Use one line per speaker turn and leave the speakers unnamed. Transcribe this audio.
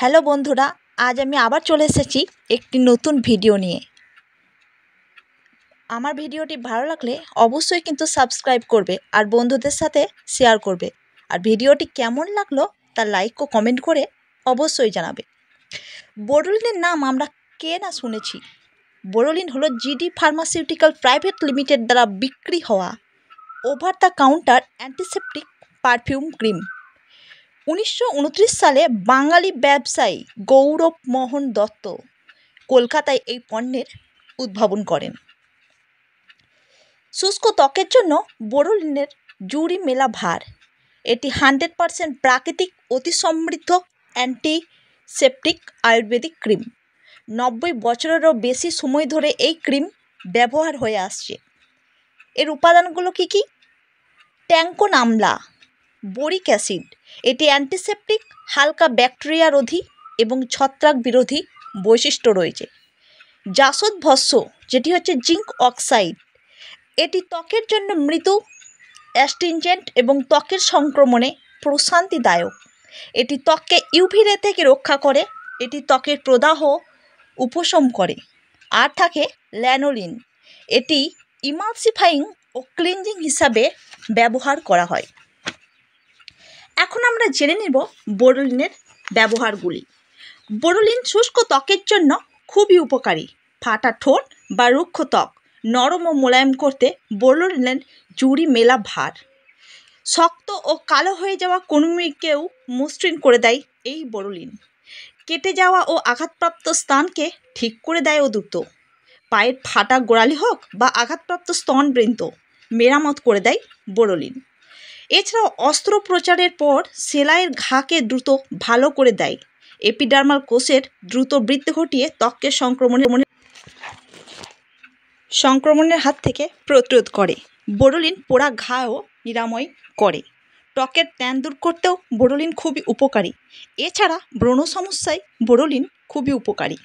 Hello বন্ধুরা, আজ আমি আবার চলে এসেছি একটি নতুন ভিডিও নিয়ে। আমার ভিডিওটি ভালো লাগলে অবশ্যই কিন্তু সাবস্ক্রাইব করবে আর বন্ধুদের সাথে শেয়ার করবে। আর ভিডিওটি কেমন লাগলো তা লাইক ও কমেন্ট করে অবশ্যই জানাবে। বোরোলিনের নাম আমরা কে না শুনেছি। বোরোলিন হলো জিডি ফার্মাসিউটিক্যাল প্রাইভেট লিমিটেড দ্বারা বিক্রি হওয়া over the counter antiseptic perfume cream. 1929 সালে বাঙালি ব্যবসায়ী গৌরব মোহন দত্ত কলকাতায় এই পণ্যের উদ্ভাবন করেন। শুষ্ক ত্বকের জন্য বোরোলিনের জুড়ি মেলা ভার। এটি 100% প্রাকৃতিক অতি সমৃদ্ধ অ্যান্টিসেপটিক আয়ুর্বেদিক ক্রিম। 90 বছরেরও বেশি সময় ধরে এই ক্রিম ব্যবহার হয়ে আসছে। এর উপাদানগুলো কি কি? ট্যাঙ্কন আমলা, বোরিক অ্যাসিড, এটি অ্যান্টিসেপটিক, হালকা ব্যাকটেরিয়া রোধী এবং ছত্রাক বিরোধী বৈশিষ্ট্য রয়েছে। জাসদ ভস্ম, যেটি হচ্ছে জিঙ্ক অক্সাইড, এটি ত্বকের জন্য মৃদু, অ্যাস্ট্রিনজেন্ট এবং ত্বকের সংক্রমণে প্রশান্তিদায়ক। এটি ত্বককে ইউভি রে থেকে রক্ষা করে, এটি ত্বকের প্রদাহ উপশম করে। আর থাকে ল্যানোলিন, এটি ইমালসিফাইং ও ক্লিনজিং হিসাবে ব্যবহার করা হয়। এখন আমরা জেনে নেব বোরোলিনের ব্যবহারগুলি। বোরোলিন শুষ্ক ত্বকের জন্য খুবই উপকারী। ফাটা ঠোঁট বা রুক্ষ ত্বক নরম ও মোলায়েম করতে বোরোলিনের জুড়ি মেলা ভার। শক্ত ও কালো হয়ে যাওয়া কনুইকেও মসৃণ করে দেয় এই বোরোলিন। কেটে যাওয়া ও আঘাতপ্রাপ্ত স্থানকে ঠিক করে দেয় ও দ্রুত। পায়ের ফাটা গোড়ালি হোক বা আঘাতপ্রাপ্ত স্তনবৃন্ত মেরামত করে দেয় বোরোলিন। এছাড়াও অস্ত্রোপচারের পর সেলাইয়ের ঘাকে দ্রুত ভালো করে দেয়। এপিডার্মাল কোষের দ্রুত বৃদ্ধি ঘটিয়ে ত্বককে সংক্রমণের হাত থেকে প্রতিরোধ করে। বোরোলিন পোড়া ঘাও নিরাময় করে। ত্বকের ট্যান দূর করতেও বোরোলিন খুবই উপকারী। এছাড়া ব্রণ সমস্যায় বোরোলিন খুবই উপকারী।